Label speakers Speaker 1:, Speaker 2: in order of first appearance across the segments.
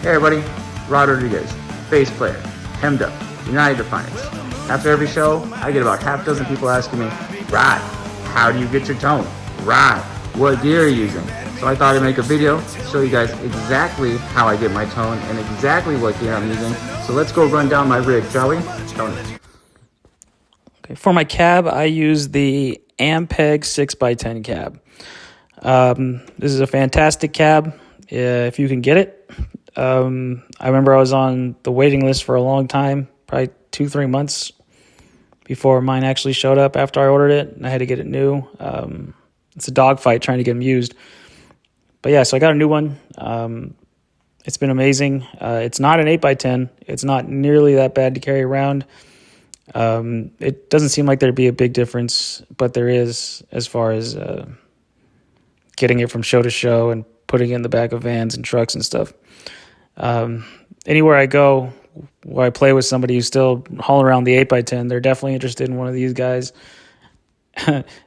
Speaker 1: Hey everybody, Rod Rodriguez, bass player, hemmed up, United Defiance. After every show, I get about half a dozen people asking me, Rod, how do you get your tone? Rod, what gear are you using? So I thought I'd make a video, show you guys exactly how I get my tone and exactly what gear I'm using. So let's go run down my rig, shall we? Tony.
Speaker 2: Okay, for my cab, I use the Ampeg 6x10 cab. This is a fantastic cab if you can get it. I remember I was on the waiting list for a long time, probably 2-3 months before mine actually showed up after I ordered it, and I had to get it new. It's a dogfight trying to get them used. But yeah, so I got a new one. It's been amazing. It's not an 8x10. It's not nearly that bad to carry around. It doesn't seem like there'd be a big difference, but there is as far as getting it from show to show and putting it in the back of vans and trucks and stuff. Anywhere I go where I play with somebody who's still hauling around the 8x10, they're definitely interested in one of these guys.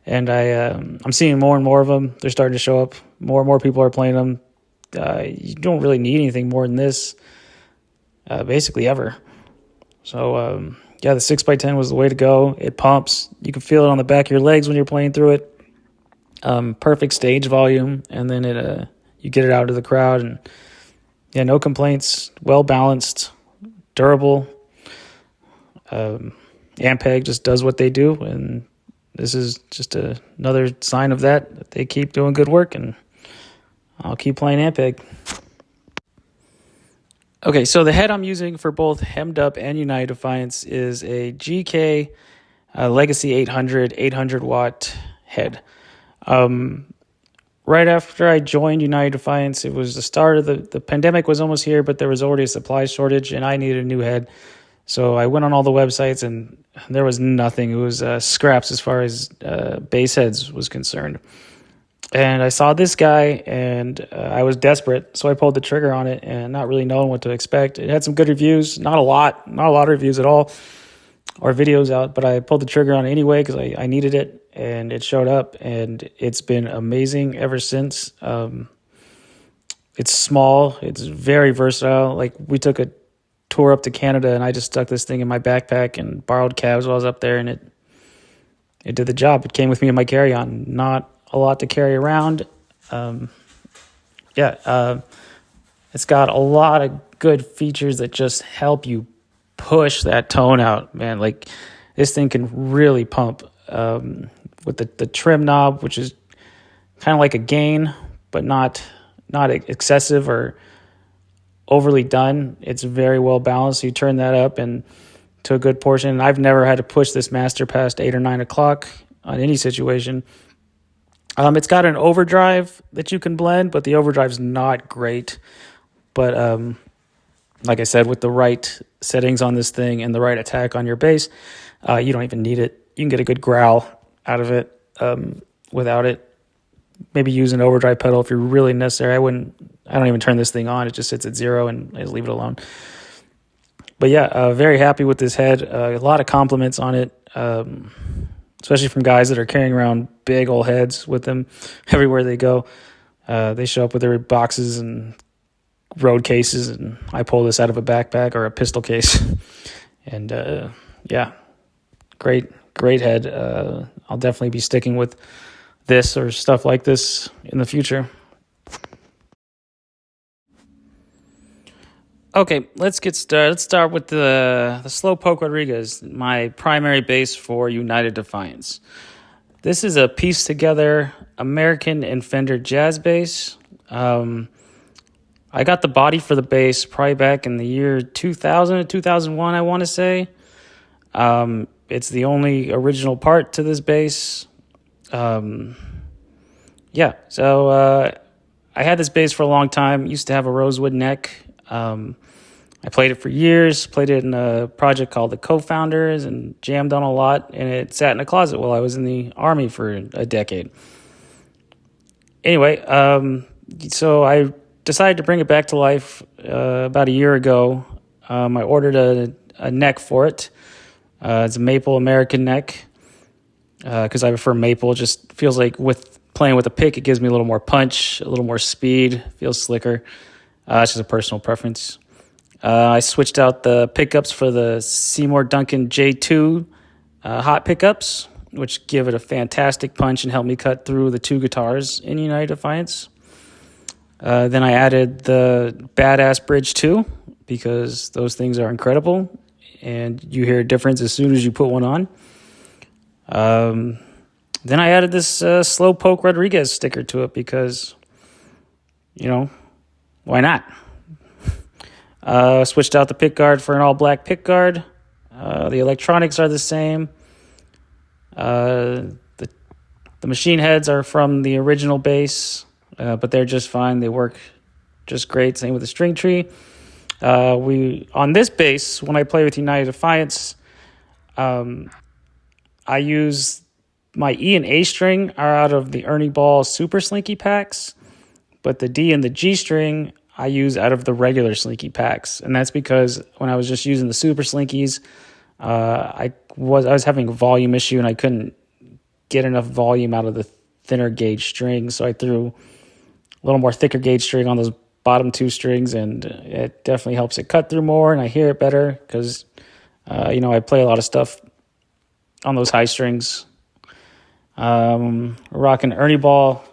Speaker 2: And I'm seeing more and more of them. They're starting to show up. More and more people are playing them. You don't really need anything more than this, basically ever. So, yeah, the 6x10 was the way to go. It pumps. You can feel it on the back of your legs when you're playing through it. Perfect stage volume, and then you get it out to the crowd, and yeah, no complaints. Well balanced, durable. Ampeg just does what they do, and this is just another sign of that they keep doing good work, and I'll keep playing Ampeg. Okay, so the head I'm using for both Hemmed Up and United Defiance is a GK Legacy 800 watt head. Right after I joined United Defiance, it was the start of the pandemic was almost here, but there was already a supply shortage, and I needed a new head. So I went on all the websites, and there was nothing. It was scraps as far as bass heads was concerned. And I saw this guy, and I was desperate, so I pulled the trigger on it, and not really knowing what to expect. It had some good reviews, not a lot of reviews at all, or videos out, but I pulled the trigger on it anyway because I needed it, and it showed up, and it's been amazing ever since. It's small, it's very versatile. Like, we took a tour up to Canada, and I just stuck this thing in my backpack and borrowed cabs while I was up there, and it did the job. It came with me in my carry-on. Not a lot to carry around. It's got a lot of good features that just help you push that tone out, man. Like, this thing can really pump with the trim knob, which is kind of like a gain, but not excessive or overly done. It's very well balanced. So you turn that up and to a good portion. I've never had to push this master past 8 or 9 o'clock on any situation. It's got an overdrive that you can blend, but the overdrive's not great. But like I said, with the right settings on this thing and the right attack on your bass, you don't even need it. You can get a good growl out of it without it. Maybe use an overdrive pedal if you're really necessary. I don't even turn this thing on. It just sits at 0 and I just leave it alone. But yeah, very happy with this head. A lot of compliments on it, especially from guys that are carrying around big old heads with them everywhere they go. They show up with their boxes and road cases, and I pull this out of a backpack or a pistol case. And yeah, great head. I'll definitely be sticking with this or stuff like this in the future. Okay, let's get started. Let's start with the Slowpoke Rodriguez, my primary bass for United Defiance. This is a pieced together American and Fender jazz bass. I got the body for the bass probably back in the year 2000 or 2001, I want to say. It's the only original part to this bass. So I had this bass for a long time. Used to have a rosewood neck. I played it for years, played it in a project called The Co-Founders and jammed on a lot, and it sat in a closet while I was in the Army for a decade. Anyway, so I decided to bring it back to life about a year ago. I ordered a neck for it. It's a maple American neck because I prefer maple. It just feels like with playing with a pick, it gives me a little more punch, a little more speed, feels slicker. It's just a personal preference. I switched out the pickups for the Seymour Duncan J2 hot pickups, which give it a fantastic punch and help me cut through the 2 guitars in United Defiance. Then I added the Badass Bridge 2 because those things are incredible, and you hear a difference as soon as you put one on. Then I added this Slowpoke Rodriguez sticker to it because, why not? Switched out the pickguard for an all-black pickguard. The electronics are the same. The machine heads are from the original bass, but they're just fine. They work just great. Same with the string tree. On this bass, when I play with United Defiance, I use my E and A string are out of the Ernie Ball Super Slinky packs, but the D and the G string I use out of the regular Slinky packs, and that's because when I was just using the Super Slinkies, I was having a volume issue and I couldn't get enough volume out of the thinner gauge string, so I threw a little more thicker gauge string on those bottom 2 strings, and it definitely helps it cut through more, and I hear it better because, I play a lot of stuff on those high strings. Rocking Ernie Ball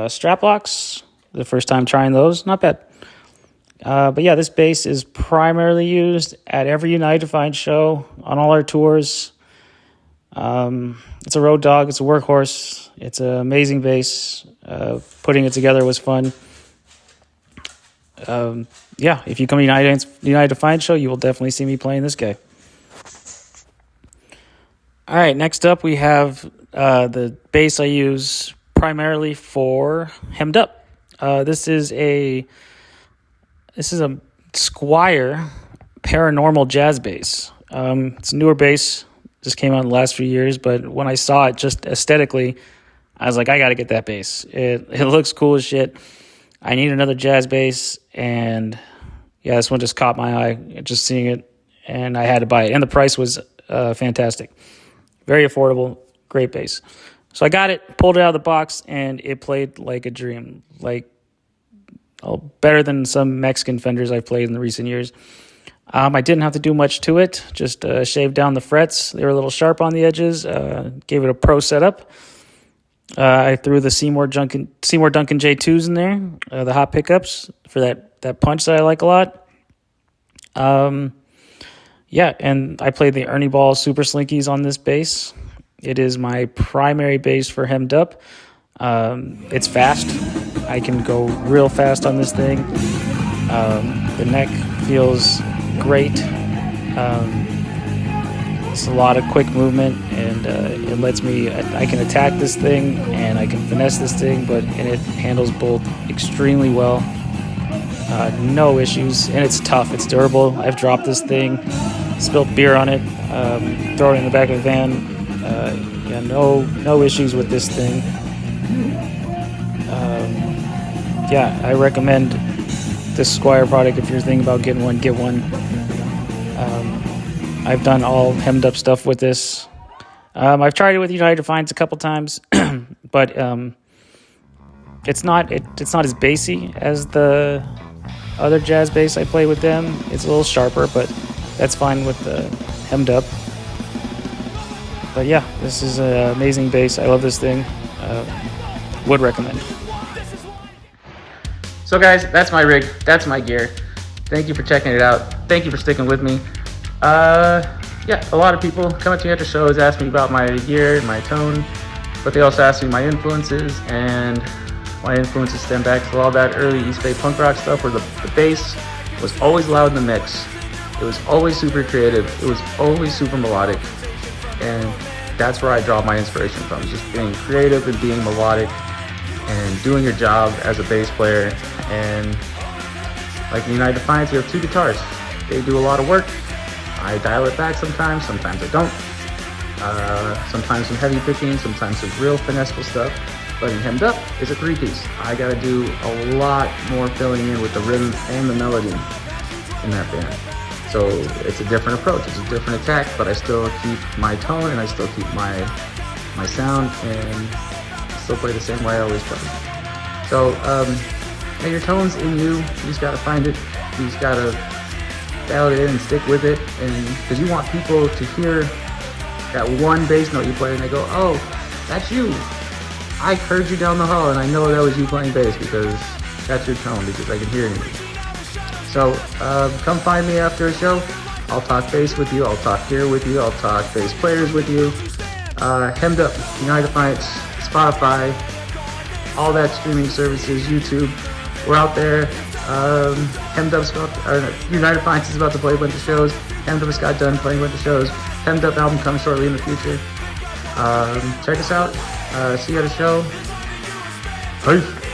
Speaker 2: strap locks. The first time trying those, not bad. But yeah, this bass is primarily used at every United Defiance show on all our tours. It's a road dog. It's a workhorse. It's an amazing bass. Putting it together was fun. If you come to United Defiance show, you will definitely see me playing this guy. All right, next up we have the bass I use primarily for Hemmed Up. This is a Squier Paranormal Jazz bass. It's a newer bass. Just came out in the last few years, but when I saw it just aesthetically, I was like, I got to get that bass. It looks cool as shit. I need another jazz bass, and yeah, this one just caught my eye, just seeing it, and I had to buy it. And the price was fantastic. Very affordable, great bass. So I got it, pulled it out of the box, and it played like a dream. Better than some Mexican Fenders I've played in the recent years. I didn't have to do much to it, just shaved down the frets. They were a little sharp on the edges, gave it a pro setup. I threw the Seymour Duncan J2s in there, the hot pickups for that punch that I like a lot. And I played the Ernie Ball Super Slinkies on this bass. It is my primary bass for Hemmed Up. It's fast. I can go real fast on this thing. The neck feels great. It's a lot of quick movement, and it lets me, I can attack this thing and I can finesse this thing, and it handles both extremely well. No issues, and it's tough. It's durable. I've dropped this thing, spilled beer on it, throw it in the back of the van. No issues with this thing. I recommend this Squier product. If you're thinking about getting one, get one. I've done all Hemmed Up stuff with this. I've tried it with United Defiance a couple times, but it's not as bassy as the other jazz bass I play with them. It's a little sharper, but that's fine with the Hemmed Up. But yeah, this is an amazing bass. I love this thing. Would recommend.
Speaker 1: So guys, that's my rig. That's my gear. Thank you for checking it out. Thank you for sticking with me. A lot of people come up to me after shows, ask me about my gear and my tone, but they also ask me my influences, and my influences stem back to all that early East Bay punk rock stuff where the bass was always loud in the mix. It was always super creative. It was always super melodic, and that's where I draw my inspiration from, just being creative and being melodic and doing your job as a bass player. And like in United Defiance, you have 2 guitars. They do a lot of work. I dial it back sometimes I don't. Sometimes some heavy picking, sometimes some real finesseful stuff. But in Hemmed Up, it's a 3-piece. I gotta do a lot more filling in with the rhythm and the melody in that band. So it's a different approach, it's a different attack, but I still keep my tone and I still keep my sound and still play the same way I always play. So And your tone's in you. You just gotta find it. You just gotta dial it in and stick with it. And because you want people to hear that one bass note you play and they go, oh, that's you. I heard you down the hall and I know that was you playing bass because that's your tone, because I can hear you. So come find me after a show. I'll talk bass with you. I'll talk gear with you. I'll talk bass players with you. Hemmed Up, United Defiance, Spotify, all that streaming services, YouTube. We're out there. Hemmed Up's United Defiance is about to play a bunch of shows. Hemmed Up just got done playing a bunch of shows. Hemmed Up album comes shortly in the future. Check us out. See you at a show. Peace.